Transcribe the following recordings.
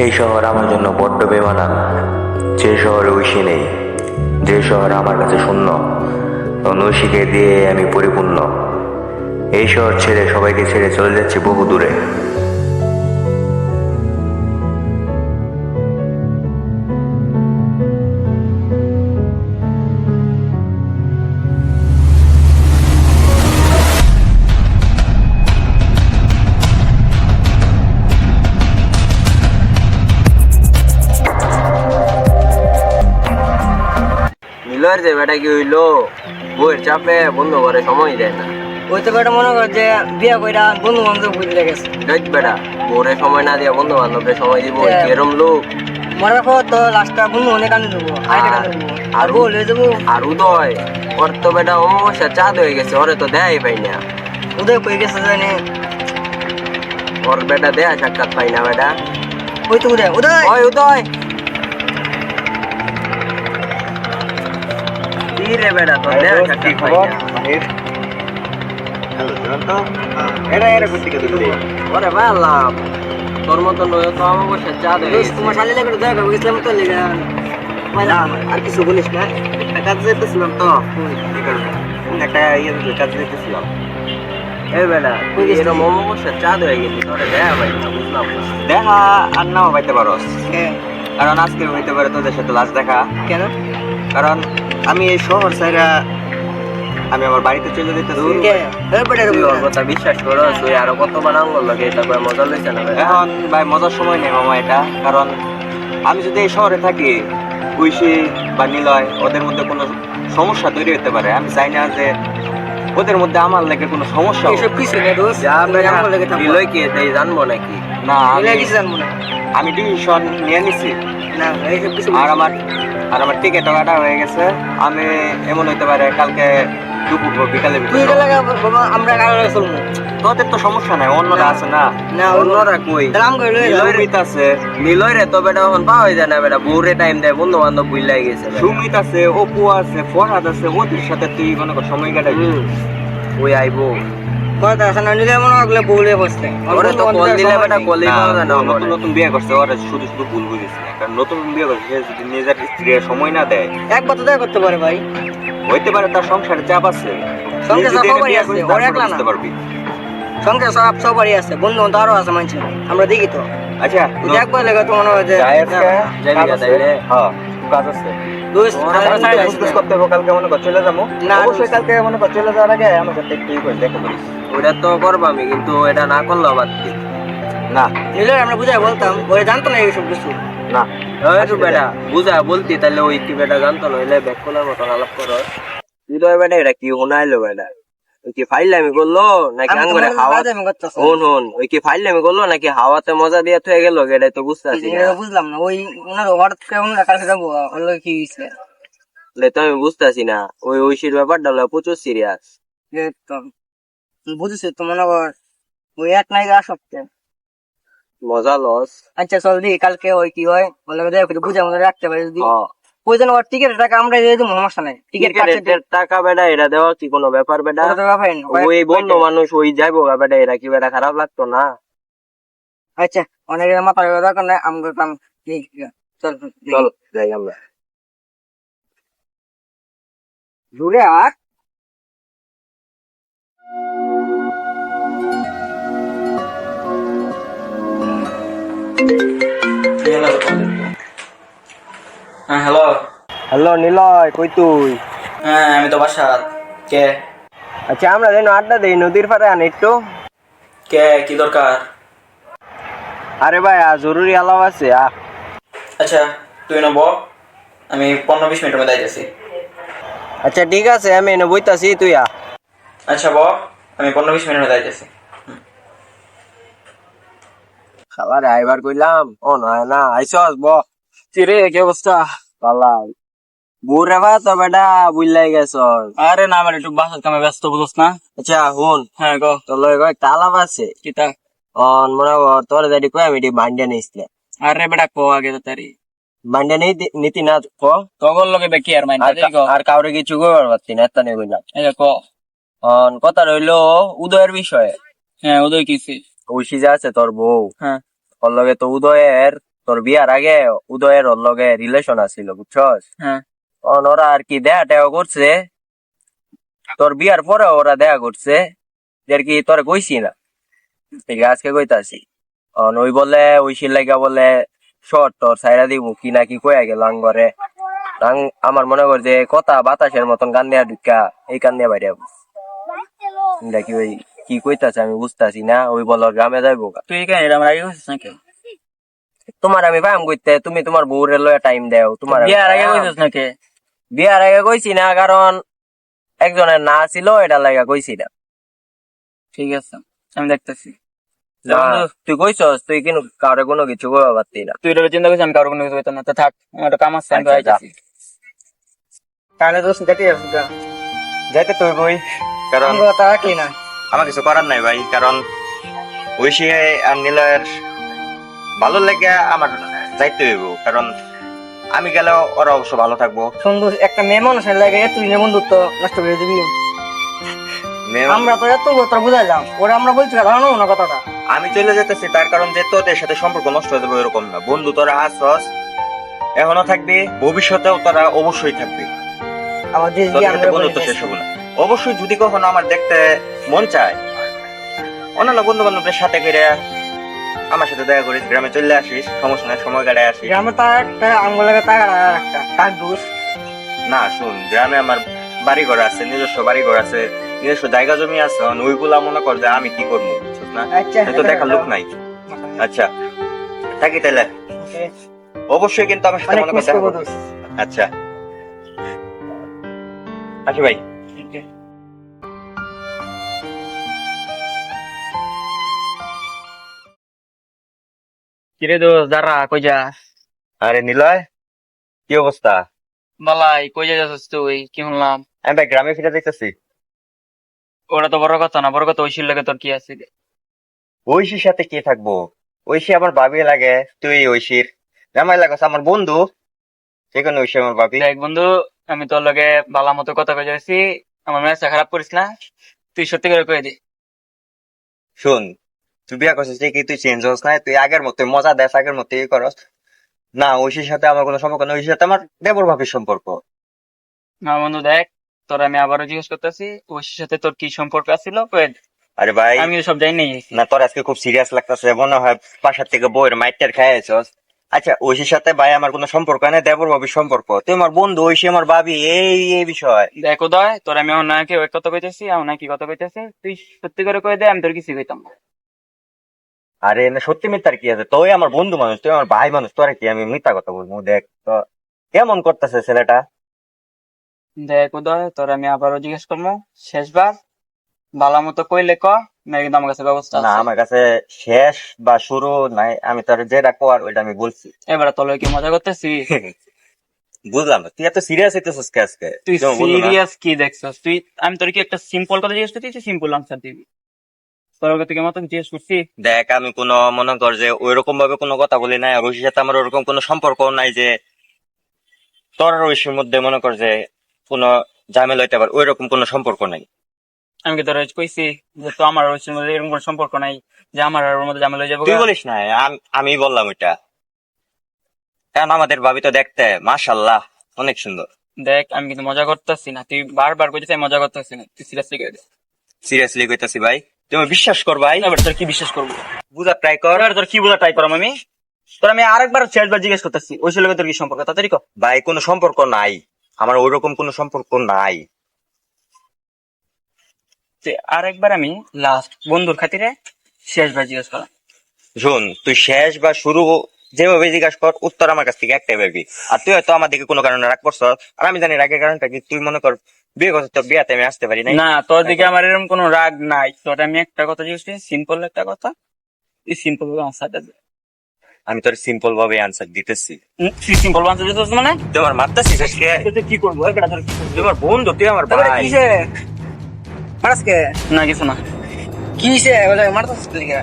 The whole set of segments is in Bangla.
এই শহর আমার জন্য বড্ড বেমানান। যে শহরে ঐশী নেই, যে শহর আমার কাছে শূন্য, ঐশীকে দিয়ে আমি পরিপূর্ণ। এই শহর ছেড়ে সবাইকে ছেড়ে চলে যাচ্ছি বহু দূরে। মিলর যে বেটা কি হইলো, বইয়ের চাপে বন্ধ করে সময় দেয় না। ওই তো বেটা মনে কর যে বিয়া কইরা বন্ধু বান্ধব বুঝলে গেছে। দেখ বেটা, বউরে সময় না দিয়া বন্ধু বান্ধবরে সময় দিব, এরম লোক। মরার পর তো লাস্টটা বন্ধু অনেক কানে দেবো, আইটা কানে দেবো, আর বউ লয়ে যাবো। আর উদয়, ওর তো বেটা অমাবস্যা চাঁদ হয়ে গেছে, ওরে তো দেয়াই পাই না। উদয় কই গেছে জানে, ওর বেটা দেয়া সাক্ষাৎ পাই না বেটা। ওই তো উদয় উদয় ওই উদয়, কি রে বেটা, তোর দেয়া সাক্ষাৎ পাই না। ওরে ভাবলাম তোর মতন তো অমাবস্যা চাঁদ হয়ে গেছে। তোমার শালি লাগে দেখা গেছিলাম তো লেগে আর কিছু বলিস না। একটা কাজে যেতেছিলাম তো, একটা কাজে যেতেছিলাম। এই বেটা, তুই এরকম অমাবস্যা চাঁদ হয়ে গেলি, তোরে দেখা পাই না, বুঝলাম না। দেখা আর নাও পাইতে পারোস, কারণ আজকে হইতে পারে তোদের সাথে লাস্ট দেখা। কেন? কারণ আমি এই শহর ছাইরা আমি আমার বাড়িতে চলে যেতেছি। তুই ওর কথা বিশ্বাস করো, তুই আরো কতবার আঙ্গুল লাগে, তারপরে মজা লইছে না। এখন ভাই মজার সময় নেই মামা এটা, কারণ আমি যদি এই শহরে থাকি, ঐশী বা নিলয় ওদের মধ্যে কোনো সমস্যা তৈরি হতে পারে। আমি চাই না যে ওদের মধ্যে আমার লেগে কোনো সমস্যা হোক। এসব কিছু নেই দোস্ত, নিলয় কি এটাই জানবো নাকি? না, কিছু জানবো না। আমি ডিসিশন নিয়ে নিছি। না এইসব কিছু আর আমার টিকিটও কাটা হয়ে গেছে। আমি এমন হইতে পারে কালকে দুপুর বা বিকালে তুই এটা লাগা বাবা, আমরা কারণে চলবো। তোদের তো সমস্যা নাই, অন্যরা আছে না। না অন্যরা কই? দাম কই লই সুমিত আছে, নিলয় রে তো বেটা এখন পাওয়া যায় না বেটা, বউরে টাইম দেয়, বন্ধু বান্ধব বুঝলাই গেছে। সুমিত আছে, অপু আছে, ফরহাদ আছে, ওদের সাথে তুই মনে কর সময় কাটাবি। ওই আইবো কথা আছে না, নিলে মনে হলে বউলে বসতে ওরে তো কল দিলে বেটা, কলই পাওয়া যায় না। নতুন নতুন বিয়ে করছে, ওরা শুধু শুধু ভুল বুঝেছে না, কারণ নতুন বিয়ে করছে, সে যদি নিজের স্ত্রীর সময় না দেয়, একবার তো দেখা করতে পারে ভাই। হইতে পারে তার সংসারে চাপ আছে। সংসার নিজে সবারই বিয়ে আছে, করিস, ওর তারপরে একলা না। বুঝতে পারবি। সংসার সবারই আছে, বন্ধু বান্ধব আরো আছে মানুষের, আমরা দেখি তো। আচ্ছা একবার লেগে তো মনে হয় যে হ্যাঁ কাজ আছে। দোস্ত করতে হবে, কালকে মনে কর চলে যাবো। না, অবশ্যই কালকে মনে কর চলে যাওয়ার আগে আমার সাথে একটু দেখে বলিস। ওটা তো করবো আমি, কিন্তু এটা না করলে আবার না। নিলে আমরা বুঝাই বলতাম, ওরা জানতো না এইসব কিছু। না বেটা বুঝা বলতি, তাহলে ওই কি বেটা জানতো না, হইলে ব্যাক করার মতন আলাপ করো। তুই তো বেটা এটা কি শোনাইলো বেটা, ওই কি ফাইলামি করলো নাকি আঙ্গুরে হাওয়া? হন ওই কি ফাইলামি করলো নাকি হাওয়াতে মজা দিয়ে থয়ে গেল, এটাই তো বুঝতে পারছি না। বুঝলাম না, ওই ওনার হঠাৎ করে ওনারা কালকে যাবো, হলো কি হয়েছে তো আমি বুঝতেছি না, ওই ঐশীর ব্যাপারটা হলো প্রচুর সিরিয়াস। বুঝেছি তো, মনে কর ওই এক নাই সপ্তাহে মজা লস। আচ্ছা চল দি কালকে ওই কি হয় বলে বুঝে মনে রাখতে পারি। যদি প্রয়োজন ওর টিকিটের টাকা আমরা দিয়ে দেবো, সমস্যা নাই। টিকিটের টাকা বেটা এটা দেওয়া কি কোনো ব্যাপার বেটা? ওই বন্ধু মানুষ ওই যাইবো বেটা, এরা কি বেটা খারাপ লাগতো না? আচ্ছা অনেকের মাথা দরকার নাই, আমরা কাম চল চল যাই আমরা দূরে। আর হ্যাঁ হ্যালো। হ্যালো নিলয়, কই তুই? হ্যাঁ আমি তো বাসাত। কে? আচ্ছা আমরা যেন আড্ডা দেই নদীর পাড়ে, আন একটু। কে কি দরকার? আরে ভাই জরুরি আলাপ আছে। আচ্ছা তুই নেব, আমি 15-20 মিনিটের মধ্যে আইতেছি। আচ্ছা ঠিক আছে, আমি এনে বইতাছি, তুই আ। আচ্ছা আমি 15-20 মিনিটের মধ্যে আইতেছি। খাবার আইবার কইলাম, ও নয় না আইসস কিরে কি অবস্থা? পালা বুড়ে ভা তো বেটা বুঝলাই গেছ। আরে না আমার একটু বাসার কামে ব্যস্ত, বুঝছ না? আচ্ছা হুন, হ্যাঁ গো। তোর লয় একটা আলাপ আছে। কিতা? মনে কর তোর দাদি কই আমি বান্ডা নিসলে। আরে বেটা কো আগে তাড়াতাড়ি। বান্ডা নেই নীতি না তগর লগে বেকি আর মাইন আর কাউরে কিছু কইবার পারতি না, এত নিয়ে কইলাম। এই কো। কথা রইলো উদয়ের বিষয়ে। হ্যাঁ উদয় কিছি। ঐশী যে আছে তোর বউ, হ্যাঁ ওর লগে তো উদয়ের তোর বিয়ার আগে উদয়ের ওর লগে রিলেশন আছিল বুঝছস, হ্যাঁ ওরা আর কি দেখা টেয়া করছে, তোর বিয়ার পরে ওরা দেখা করছে, যে আর কি তোরা কইছি না, ঠিক আছে, আজকে কইতাছি। ওই বলে ওই শিলাইকা বলে শর্ট তোর সাইরা দিব কি না কি কইয়া গেল আঙ্গরে। আমার মনে কর যে কথা বাতাসের মতন গান দেয়া ঢুকা এই কান দিয়ে বাইরে দেখি ওই কি কইতাছে আমি বুঝতাছি না। ওই বল গ্রামে যাইবো। তুই এখানে আমার আগে কইছিস নাকি? তোমার আমি পাম কইতে, তুমি তোমার বউরে লয়ে টাইম দেও। তোমার বিয়ার আগে কইছিস নাকি? বিয়ার আগে কইছি না, কারণ একজনের না ছিল, এটা লাগা কইছি না। ঠিক আছে, আমি দেখতেছি। না, তুই কইছস তুই কিন্তু কাউরে কোনো কিছু কইবা পারতি না। তুই এটা চিন্তা করছিস, আমি কারো কোনো কিছু কইতাম না। তো থাক, আমার একটা কাম আছে, আমি আচ্ছা, আইতাছি। তাহলে দোষ দেখে যাইতে তো বই, কারণ আমরা তা কি না আমার কিছু করার নাই ভাই, কারণ ঐশী আর নীলের ভালো লেগে আমার যাইতে হইব, কারণ আমি গেলেও ওরা অবশ্য ভালো থাকবো। সুন্দর একটা মেয়ে মানুষের লাগে তুই বন্ধুত্ব নষ্ট করে দিবি। আমরা তো এত কথা বুঝাইলাম, ওরা আমরা বলছি কারণ না কথাটা। আমি চলে যেতেছি তার কারণ যে তোদের সাথে সম্পর্ক নষ্ট হয়ে যাবে এরকম না। বন্ধু তোরা আসছস, এখনো থাকবি, ভবিষ্যতেও তোরা অবশ্যই থাকবি। আমাদের তোদের সাথে বন্ধুত্ব শেষ হবো না। অবশ্যই যদি কখনো আমার দেখতে মন চায়, অন্যান্য বন্ধু বান্ধবদের সাথে করে আমার সাথে দেখা করিস, গ্রামে চলে আসিস, সমস্যা নাই, সময় কাটায় আসিস। গ্রামে তার একটা আঙ্গুল লাগে টাকা একটা তার দোষ। না শুন, গ্রামে আমার বাড়ি ঘর আছে, নিজস্ব বাড়ি ঘর আছে, নিজস্ব জায়গা জমি আছে, ওইগুলা মনে কর যে আমি কি করবো, বুঝছিস না? আচ্ছা, তো দেখার লোক নাই। আচ্ছা থাকি তাহলে, অবশ্যই কিন্তু আমার সাথে অনেক মনে মিস করতে করবো হবে। দোষ। আচ্ছা আসি ভাই। কিরে দোষ, দাঁড়া, কই যা? আরে নিলয়, কি অবস্থা? বালাই, কই যাচ্ছিস তুই? কি শুনলাম? আমি ভাই গ্রামে ফিরে যাইতেছি। ওরা তো বড় কথা না, বড় কথা ঐশীর লাগে তোর কি আছে? ঐশীর সাথে কে থাকবো? ঐশী আমার ভাবি লাগে, তুই ঐশীর জামাই লাগাস, আমার বন্ধু, সেখানে ঐশী আমার ভাবি। দেখ বন্ধু, আমি তোর লগে বালা মতো কথা কই যাচ্ছি, আমার মেজাজটা খারাপ করিস না, তুই সত্যি করে কই দে। শোন, তুই বিয়া করছিস ঠিকই, তুই চেঞ্জ হস না, তুই আগের মতো মজা দেস, আগের মতো ই করস না। ঐশীর সাথে আমার কোনো সম্পর্ক নেই, ঐশীর সাথে আমার দেবর ভাবির সম্পর্ক। না বন্ধু দেখ, তোর আমি আবারও জিজ্ঞেস করতেছি, ঐশীর সাথে তোর কি সম্পর্ক আছিল? আরে ভাই, আমি সব জানি নাই। না তোর আজকে খুব সিরিয়াস লাগতেছে, মনে হয় বাসার থেকে বইয়ের মাইটার খাইয়াছস। আচ্ছা, ঐশীর সাথে ভাই আমার কোনো সম্পর্ক নেই, দেবর ভাবির সম্পর্ক। তুই আমার বন্ধু, ঐশী আমার ভাবি, এই বিষয়। দেখ উদয়, তোর আমি ওনাকে ওই কথা কইতেছি, ওনাকে কথা কইতেছে, তুই সত্যি করে কই দে, আমি তোর কিছু কইতাম না। আরে না, সত্যি মিথ্যার কি আছে? তুই আমার বন্ধু মানুষ, তুই আমার ভাই মানুষ, তোরা কি আমি মিথ্যা কথা বলবো? দেখ তো কেমন করতেছে ছেলেটা। দেখ উদয়, তোর আমি আবারও জিজ্ঞেস করবো, শেষবার ভালো মতো কইলে ক, না কিন্তু আমার কাছে ব্যবস্থা না, আছে। আমার কাছে শেষ বা শুরু নাই, আমি তোর যেটা কর ওইটা আমি বলছি। এবারে তোর লগে কি মজা করতেছি? বুঝলাম না, তুই এত সিরিয়াস হইতেছিস কে আজকে? তুই যেমন বললো না, সিরিয়াস কি দেখছস? তুই, আমি তোর কি একটা সিম্পল কথা জিজ্ঞেস করতেছি, সিম্পল আনসার দিবি। তোর কাছে কি মতো জিজ্ঞেস করছি? দেখ আমি কোনো মনে কর যে ওইরকম ভাবে কোনো কথা বলি নাই, আর ঐশীর সাথে আমার ওরকম কোনো সম্পর্ক নাই যে তোর আর ঐশীর মধ্যে মনে কর যে কোনো ঝামেলা হইতে পারে, ওইরকম কোনো সম্পর্ক নাই। আমি কি তোর কইছি যে তো আমার ওর মধ্যে এরকম কোনো সম্পর্ক নাই যে আমার আর ওর মধ্যে ঝামেলা হয়ে যাবো? তুই বলিস না, আমি বললাম ওইটা, কারণ আমাদের ভাবি তো দেখতে মাশাআল্লাহ অনেক সুন্দর। দেখ আমি কিন্তু মজা করতেছি না, তুই বারবার কইতেছিস আমি মজা করতেছি না, তুই সিরিয়াসলি কই দে। সিরিয়াসলি কইতাছি ভাই, তুমি বিশ্বাস কর ভাই, এবার তোর কি বিশ্বাস করবো? বুঝা ট্রাই কর। এবার তোর কি বলা ট্রাই করাম আমি? তোর আমি আরেকবার শেষবার জিজ্ঞেস করতেছি, ওই ছেলেকে তোর কি সম্পর্ক, তাড়াতাড়ি কর। ভাই কোনো সম্পর্ক নাই, আমার ওইরকম কোনো সম্পর্ক নাই। যে আরেকবার আমি লাস্ট বন্ধুর খাতিরে শেষবার জিজ্ঞেস করা। শোন, তুই শেষ বা শুরু যেভাবে জিজ্ঞাসা কর, উত্তর আমার কাছ থেকে একটাই পাবি। আর তুই হয়তো আমার দিকে কোনো কারণে রাগ করছ, আর আমি জানি রাগের কারণটা কি। তুই মনে কর বিয়ে করছিস, তোর বিয়াতে আমি আসতে পারি নাই। না, তোর দিকে আমার এরকম কোনো রাগ নাই, তোর আমি একটা কথা জিজ্ঞেস করছি, সিম্পল একটা কথা, তুই সিম্পল ভাবে আনসারটা দে। আমি তোর সিম্পল ভাবে আনসার দিতেছি। তুই সিম্পল আনসার দিতেছিস মানে? তুই আমার মারতেছিস আজকে? তুই কি করবো? এবার তোর কি করবো? তুই আমার বন্ধু, তুই আমার তারপরে ভাই। কিসে মারাসকে না কিছু না। কিসে বলে মারতাস লিগা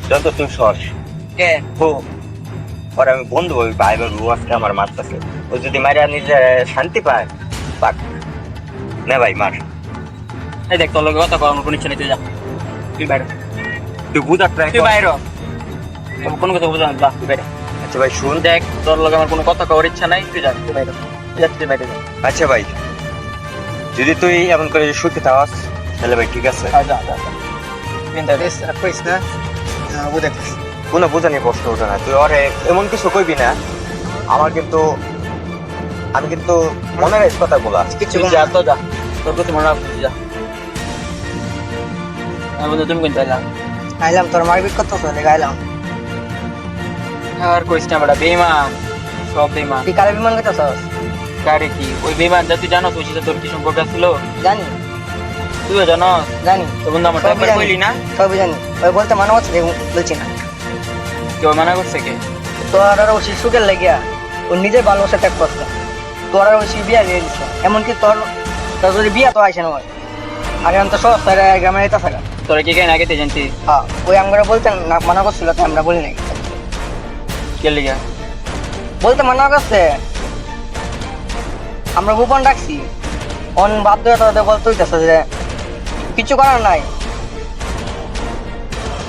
যত তুই সর, কে ওর আমি বন্ধু ওই ভাই বলবো, আজকে আমার মারতেছে। ও যদি মারা নিজে শান্তি পায়, পাক না ভাই মার। এই দেখ, তোর লগে কথা করার কোনো ইচ্ছা নেই, তুই যা, তুই বাইরে, তুই বুঝা ট্রাই তুই বাইরে, কোনো কথা বুঝা না, যা তুই বাইরে। আচ্ছা ভাই শুন। দেখ তোর লগে আমার কোনো কথা কওয়ার ইচ্ছা নাই, তুই যা, তুই বাইরে যা, তুই বাইরে যা। আচ্ছা ভাই, যদি তুই এমন করে সুখে থাকাস তাহলে ভাই ঠিক আছে। যা যা যা। কিন্তু কইস না বুঝে কোনো বোঝানি প্রশ্ন ওঠে না, তুই ওরে এমন কিছু কইবি না। আমার কিন্তু আমি কিন্তু মনের এই কথা বলা কিছু তুই যা তো যা, তোর কথা মনে রাখ, তুই যা। আমি বন্ধু তুমি কিন্তু এলাম আইলাম তোর মারবিট কত চলে গাইলাম আর কইস না বেটা, বেইমান, সব বেইমান। তুই কালে বিমান করতেছস? কারে কি ওই বেইমান যা তুই জানো, তুই সাথে তোর কি সম্পর্ক ছিল জানি তুইও জানো। জানি তো বন্ধু আমার সবই একবার জানি। কইলি না, সবই জানি, ওই বলতে মানা হচ্ছে বলছি না। কেউ মানা করছে কে? তোর আর ওই সুখের লেগিয়া ও নিজের ভালোবাসা ত্যাগ করছে, তোর আর ওই বিয়া দিয়ে দিচ্ছে। এমনকি তোর তোর যদি বিয়া তো আসে না হয় আগে আমি তো সব গ্রামে যেতে থাকা। তোরা কি কেন আগে জানতি? হ্যাঁ ওই আমরা বলতেন না, মানা করছিল তো আমরা বলি নাই। কে লিগা? বলতে মানা করছে, আমরা গোপন রাখছি। অন বাধ্য হয়ে তোদের বলতে হইতেছে যে কিছু করার নাই।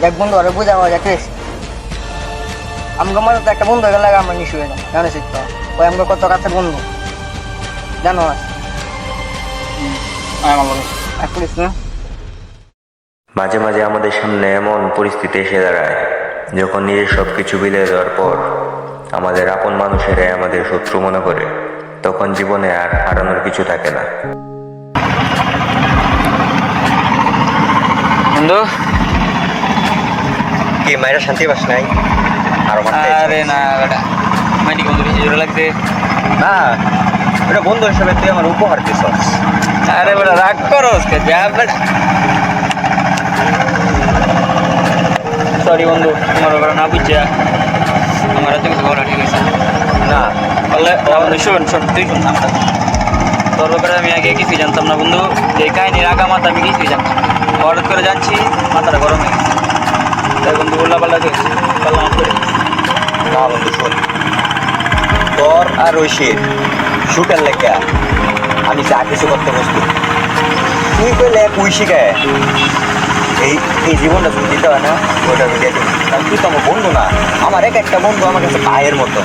দেখ বন্ধু আরে বুঝা হওয়া যাচ্ছে, আমগো মনে তো একটা বন্ধু হয়ে গেলে আমরা নিশু হয়ে যাই, জানিস তো। ওই আমগো কত কাছে বন্ধু জানো আমার বলো আর করিস না। মাঝে মাঝে আমাদের সামনে এমন পরিস্থিতি এসে দাঁড়ায় যখন নিজের সবকিছু বিলিয়ে দেওয়ার পর আমাদের আপন মানুষেরাই আমাদের শত্রু মনে করে, তখন জীবনে আর হারানোর কিছু থাকে না। বন্ধু। কি মায়েরা শান্তি পাস নাই? আর আরে না বেটা, মাইনি বন্ধু বেশি জোরে লাগছে। না, এটা বন্ধু হিসেবে তুই আমার উপহার দিছস। আরে বেটা রাগ করস কে? যা বেটা, সরি বন্ধু, তোমার ব্যাপারে না বুঝছা আমার হাতে কিছু বলা ঠিক আছে না বললে বন্ধু। শোন শোন, তুই শোন আমার, তোর ব্যাপারে আমি আগে কিছুই জানতাম না বন্ধু। এই কাহিনীর আগা মাথা আমি কিছুই জানতাম, হঠাৎ করে জানছি মাথাটা গরম হয়ে গেছে। তাই বন্ধু উল্লা পাল্লা দিয়েছি, পাল্লা মাফ করে। না বন্ধু শোন, তোর আর ঐশীর সুখের লেখা আমি যা কিছু করতে বসবো। তুই পেলে ঐশী গায়ে এই এই জীবনটা তুমি দিতে হয় না, ওইটা আমি দিয়ে দিবি। কারণ তুই তো আমার বন্ধু না, আমার একটা বন্ধু আমার কাছে ভাইয়ের মতো।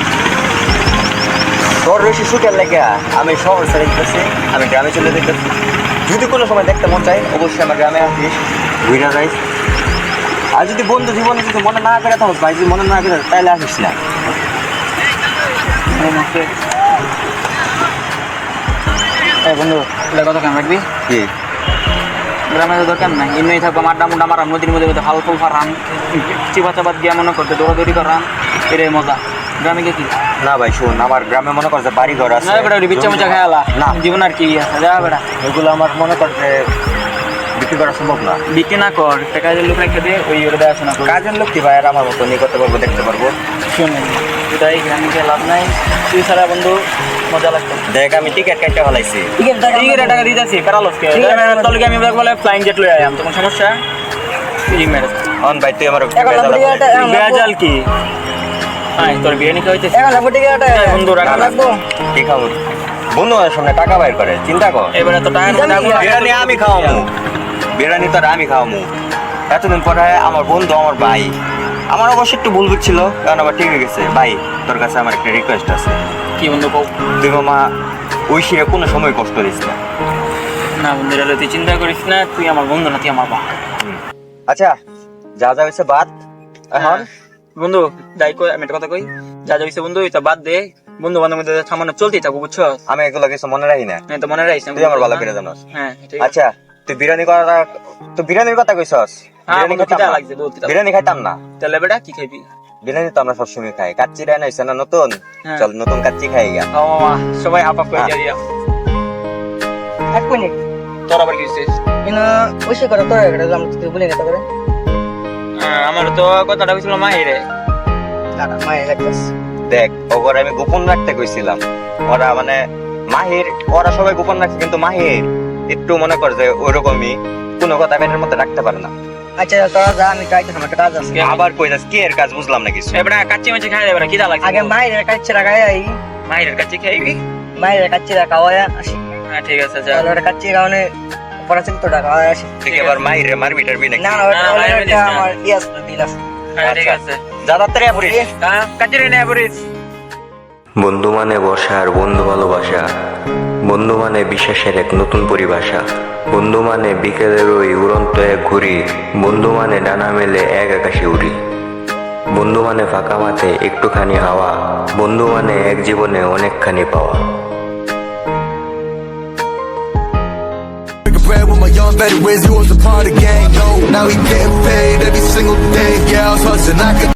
তোর ঐশী সুখের লেখা আমি শহর ছেড়ে দিতেছি, আমি গ্রামে চলে যেতেছি। যদি কোনো সময় দেখতে মন চাই অবশ্যই আমার গ্রামে আসিস, ঘুরে যাইস। আর যদি বন্ধু জীবনে যদি মনে না করে থাকো ভাই, যদি মনে না করে তাহলে আসিস না। এই বন্ধু, এটা কথা কেন রাখবি? কি গ্রামে তো দরকার নাই, এমনি থাকবো আড্ডা মুড্ডা মারাম, নদীর মধ্যে হাল ফুল ফারাম, চিপা চাপাত গিয়া মনে করতে দৌড়াদৌড়ি করাম, এটাই মজা। গ্রামে গিয়ে কি না ভাই শোন, আমার গ্রামে মনে করছে বাড়ি ঘর আছে, না বেটা, ওই বিচ্চা মুচা খেয়ালা না। জীবন আর কি আছে, যা বেটা। এগুলো আমার মনে করছে বিক্রি করা সম্ভব না। বিক্রি না কর, একটা কাজের লোক রেখে দিয়ে ওই ওটা দেখাশোনা কর। কাজের লোক কি ভাই আর আমার মতো নিয়ে করতে পারবো, দেখতে পারবো। শুনে এটাই গ্রামে গিয়ে লাভ নাই, তুই ছাড়া বন্ধু মজা লাগতো। দেখ আমি টিকিট কাটতে ফেলাইছি। ঠিক আছে, টাকা দিয়ে যাচ্ছি প্যারালসকে, তোকে আমি বলে ফ্লাইং জেট লয়ে আয়াম, তোমার সমস্যা ঠিক মেরে অন ভাই তুই আমার বেজাল কি? হ্যাঁ তোর বিয়ে নিতে হইতেছে বন্ধু, রাখা রাখবো। কি খাবো বন্ধু, আমার সামনে টাকা বাইর করে চিন্তা কর। এবারে তো টাকা বিরিয়ানি আমি খাওয়ামু, বিরিয়ানি তো আর আমি খাওয়ামু। এতদিন পরে আমার বন্ধু আমার ভাই, আমার অবশ্য একটু ভুল বুঝছিল, কারণ আবার ঠিক হয়ে গেছে। ভাই তোর কাছে আমার একটা রিকোয়েস্ট আছে, কি বন্ধু কও? তুই মামা ঐশীরে কোনো সময় কষ্ট দিস না। না বন্ধু, রে তুই চিন্তা করিস না, তুই আমার বন্ধু না, তুই আমার বাবা। আচ্ছা যা যা হয়েছে বাদ এখন। বন্ধু যাই কই, আমি একটা কথা কই, যা যা হইছে বন্ধু এটা বাদ দে। বন্ধু বান্ধব মধ্যে সামান্য চলতেই থাকবো, বুঝছো? আমি এগুলো কিছু মনে রাখি না, তো মনে রাখিস না, তুই আমার ভালো করে জানাস। হ্যাঁ ঠিক আছে। আচ্ছা তুই বিরিয়ানি করা, তুই বিরিয়ানির কথা কইছস? হ্যাঁ বিরিয়ানি বন্ধু, খেতাম খিদা না। লাগছে বলতে। বিরিয়ানি খাইতাম না। তাহলে বেটা কি খাইবি? বিরিয়ানি তো আমরা সবসময় খাই, কাচ্চি রায় নাইছে না নতুন, হ্যাঁ। চল নতুন কাচ্চি খাই গা। ও মামা সবাই হাফ হাফ করে হ্যাঁ। দিয়ে দিয়া। 1 মিনিট তোর আবার কি হইছে? কিন্তু ওইসে করে তোর তুই বলে গেতে করে আমার তো কথাটা হইছিল মাহিরে। দাদা মায়ের লাগতেছ দেখ ওগর আমি গোপন রাখতে কইছিলাম, ওরা মানে মাহির, ওরা সবাই গোপন রাখছে, কিন্তু মাহির একটু মনে কর যে ওইরকমই কোনো কথা পেটের মধ্যে রাখতে পারে না। আচ্ছা তোরা যা, আমি কাইতে আমার একটা কাজ আছে। আবার কই যাস, কি এর কাজ বুঝলাম না কিছু। এবারে কাচ্চি মাছি খাই দেবে, খিদা লাগছে। আগে মায়ের কাছে রাখাই আই, মাহিরের কাচ্চি খাইবি? মায়ের কাছে রাখা হয় আসি। হ্যাঁ ঠিক আছে, যা। তাহলে ওটা কাছে কারণে পড়াশোনা তো টাকা হয় আসি। তুই কি আবার মাহিরে মারবি টারবি নাকি? না না ওটা আমার ইয়াস দিলাস। হ্যাঁ ঠিক আচ্ছা। আছে। যারা তারে পড়িস হ্যাঁ কাজে নিয়ে পড়িস বন্ধু মানে বসা আর বন্ধু ভালোবাসা, বন্ধু মানে বিশ্বাসের এক নতুন পরিভাষা, বন্ধু মানে বিকেলের ওই উড়ন্ত এক ঘুড়ি, বন্ধু মানে ডানা মেলে এক আকাশে উড়ি, বন্ধু মানে ফাঁকা মাঠে একটুখানি হাওয়া, বন্ধু মানে এক জীবনে অনেকখানি পাওয়া। Bread with my young better ways, he was a part of the gang. No, now he getting paid every single day. Yeah, I was hustling, I could